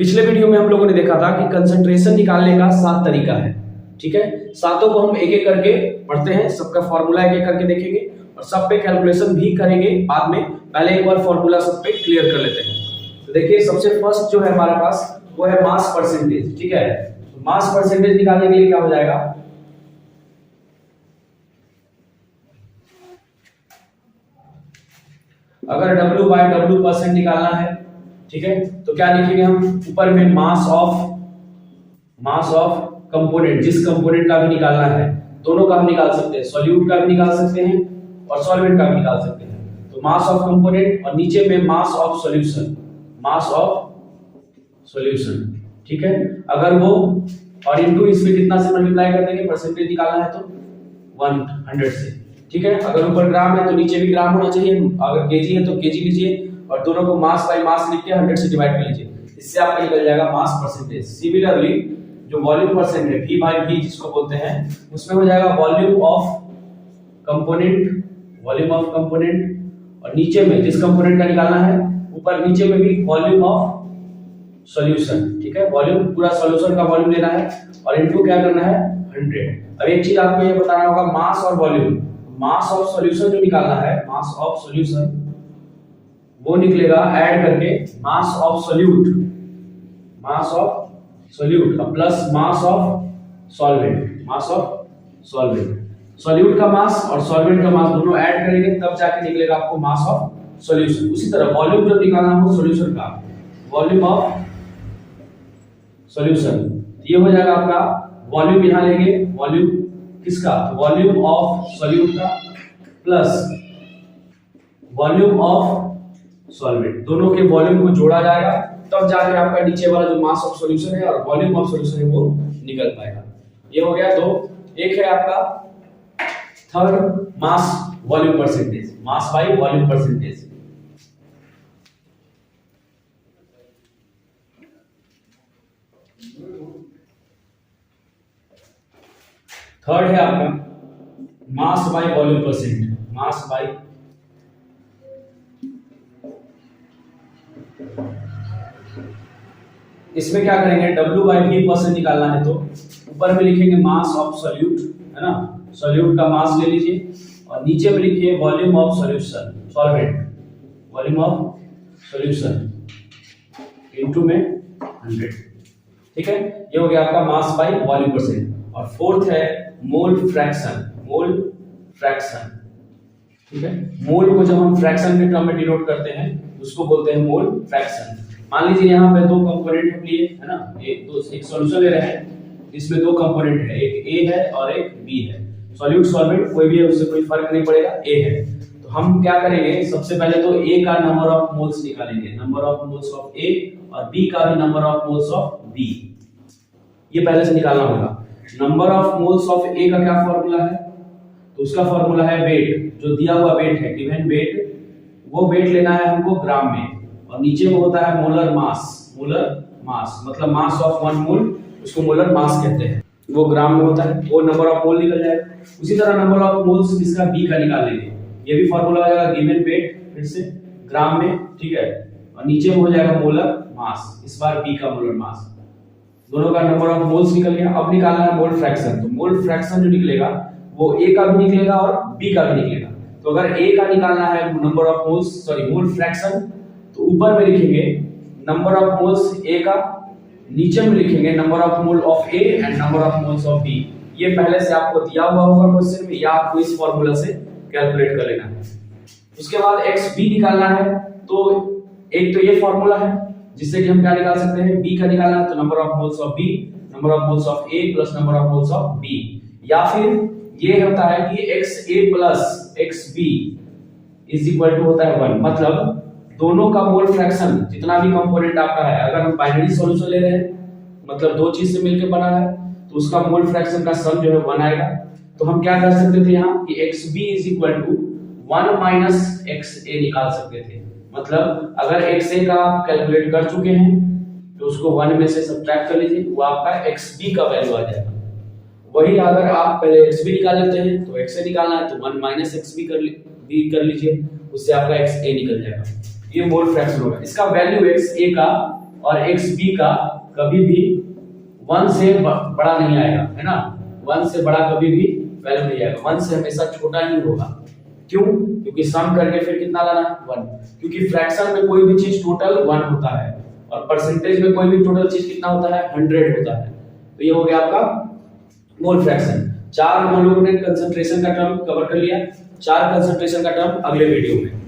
पिछले वीडियो में हम लोगों ने देखा था कि कंसंट्रेशन निकालने का 7 तरीका है। ठीक है, सातों को हम एक एक करके पढ़ते हैं, सबका फॉर्मूला एक एक करके देखेंगे और सब पे कैलकुलेशन भी करेंगे बाद में। पहले एक बार फॉर्मूला सब पे क्लियर कर लेते हैं। तो देखिए, सबसे फर्स्ट जो है हमारे पास वो है मास परसेंटेज। ठीक है, तो मास परसेंटेज निकालने के लिए क्या हो जाएगा, अगर W/W परसेंट निकालना है, ठीक है, तो क्या लिखेंगे हम, ऊपर में मास ऑफ कंपोनेंट, जिस कंपोनेंट का भी निकालना है, दोनों का हम निकाल सकते हैं, सॉल्यूट का भी निकाल सकते हैं और सॉल्वेंट का भी निकाल सकते हैं। तो मास ऑफ कंपोनेंट और नीचे में मास ऑफ सॉल्यूशन, ठीक है। अगर वो और इनटू इसमें कितना से मल्टीप्लाई कर देंगे, परसेंटेज निकालना है तो 100 से, ठीक है। अगर ऊपर ग्राम है तो नीचे भी ग्राम होना चाहिए, अगर केजी है तो केजी लीजिए और दोनों को मास बाय मास लिख के 100 से डिवाइड कर लीजिए, इससे आपका निकल जाएगा मास परसेंटेज। सिमिलरली जो वॉल्यूम परसेंट है, V/V जिसको बोलते हैं, उसमें हो जाएगा वॉल्यूम ऑफ कंपोनेंट और नीचे में जिस कंपोनेंट का निकालना है, ऊपर नीचे में भी वॉल्यूम ऑफ सॉल्यूशन, ठीक है। वॉल्यूम पूरा सॉल्यूशन का वॉल्यूम लेना है और इनटू क्या करना है, 100। अब एक चीज आपको ये बताना होगा, मास और वॉल्यूम, मास ऑफ सॉल्यूशन जो निकालना है, मास ऑफ सॉल्यूशन वो निकलेगा ऐड करके mass of solute plus mass of solvent. Solute का मास और सॉल्वेंट का मास दोनों ऐड करेंगे तब जाके निकलेगा आपको मास ऑफ सॉल्यूशन। उसी तरह वॉल्यूम जब निकालना हो सॉल्यूशन का, वॉल्यूम ऑफ सॉल्यूशन, ये हो जाएगा आपका वॉल्यूम, यहां लेंगे वॉल्यूम किसका, वॉल्यूम ऑफ सॉल्यूट का प्लस वॉल्यूम ऑफ सॉल्वेंट, दोनों के वॉल्यूम को जोड़ा जाएगा तब जाके आपका नीचे वाला जो मास ऑफ सॉल्यूशन है और वॉल्यूम ऑफ सॉल्यूशन है वो निकल पाएगा। ये हो गया दो। एक है आपका third, mass volume percentage, mass by volume percentage. Third है आपका mass by volume percent, mass by इसमें क्या करेंगे, W/V परसेंट निकालना है तो ऊपर में लिखेंगे मास ऑफ सॉल्यूट, है ना, सॉल्यूट का मास ले लीजिए और नीचे में लिखिए volume of solvent, volume of solution into में 100, ठीक है। ये हो गया आपका मास बाय वॉल्यूम परसेंट। और फोर्थ है मोल फ्रैक्शन, ठीक है। मोल को जब हम फ्रैक्शन के टर्म में डिनोट करते हैं उसको बोलते हैं मोल फ्रैक्शन। मान लीजिए यहाँ पे दो कंपोनेंट हम लिए, है ना, एक सॉल्यूशन ले रहे हैं, इसमें दो कंपोनेंट है, एक A है और एक B है। सॉल्यूट सॉल्वेंट कोई भी है, उससे कोई फर्क नहीं पड़ेगा, A है। तो हम क्या करेंगे, सबसे पहले तो A का नंबर ऑफ मोल्स निकालेंगे, number of moles of A, और B का भी number of moles of B, ये पहले से निकालना होगा। Number of moles of A का क्या फॉर्मूला है, तो उसका फॉर्मूला है वेट, जो दिया हुआ वेट है, गिवन वेट, वो वेट लेना है हमको ग्राम में, और नीचे में होता है मोलर मास, मतलब मास ऑफ 1 मोल, उसको मोलर मास कहते हैं, वो ग्राम में होता है, वो नंबर ऑफ मोल निकल जाएगा। उसी तरह नंबर ऑफ मोल्स इसका B का निकाल लेंगे, ये भी फॉर्मूला हो जाएगा गिवन वेट, फिर से ग्राम में, ठीक है, और नीचे में हो जाएगा मोलर मास, इस बार B का मोलर मास, दोनों का नंबर ऑफ मोल्स निकल गया। अब निकालना है मोल फ्रैक्शन, तो मोल फ्रैक्शन जो निकलेगा वो A का भी निकलेगा और B का भी निकलेगा। तो अगर A का निकालना है number of moles, mole fraction, तो ऊपर में लिखेंगे नंबर ऑफ मोल्स A का, नीचे में लिखेंगे number of mole of A and number of moles of B। ये पहले से आपको दिया हुआ होगा क्वेश्चन में, या आपको इस फार्मूला से कैलकुलेट कर लेना है। उसके बाद XB निकालना है, तो एक तो ये फार्मूला है जिससे कि हम क्या निकाल सकते हैं, B का निकालना है तो number of moles of B, number of moles of A plus number of moles of B, या फिर ये होता है कि XA plus XB is equal to होता है 1, मतलब दोनों का मोल फ्रैक्शन जितना भी कंपोनेंट आपका है, अगर हम बाइनरी सॉल्यूशन ले रहे हैं, मतलब दो चीज से मिलकर बना है, तो उसका मोल फ्रैक्शन का सम जो है 1 आएगा। तो हम क्या कर सकते थे यहाँ कि XB is equal to 1 minus XA निकाल सकते थे, मतलब अगर XA का आप कैलकुलेट कर चुके हैं तो उसको 1 में से सब्ट्रैक्ट कर लीजिए, वो आपका XB का वैल्यू आ जाएगा। वही अगर आप पहले XB निकाल लेते हैं तो XA निकालना है तो 1 माइनस XB कर लीजिए, उससे आपका XA निकल जाएगा। ये मोल फ्रैक्शन होगा। इसका वैल्यू XA का और एक्स बी का कभी भी 1 से बड़ा नहीं आएगा, है ना। 1 से बड़ा कभी भी वैल्यू नहीं आएगा, 1 से हमेशा छोटा ही होगा। क्यों? क्योंकि सम करके फिर कितना लाना है 1, क्योंकि फ्रैक्शन में कोई भी चीज टोटल 1 होता है और परसेंटेज में कोई भी टोटल चीज कितना होता है 100 होता है। तो ये हो गया आपका मोल फ्रैक्शन। 4 हम लोगों ने कंसंट्रेशन का टर्म कवर कर लिया, 4 कंसंट्रेशन का टर्म अगले वीडियो में।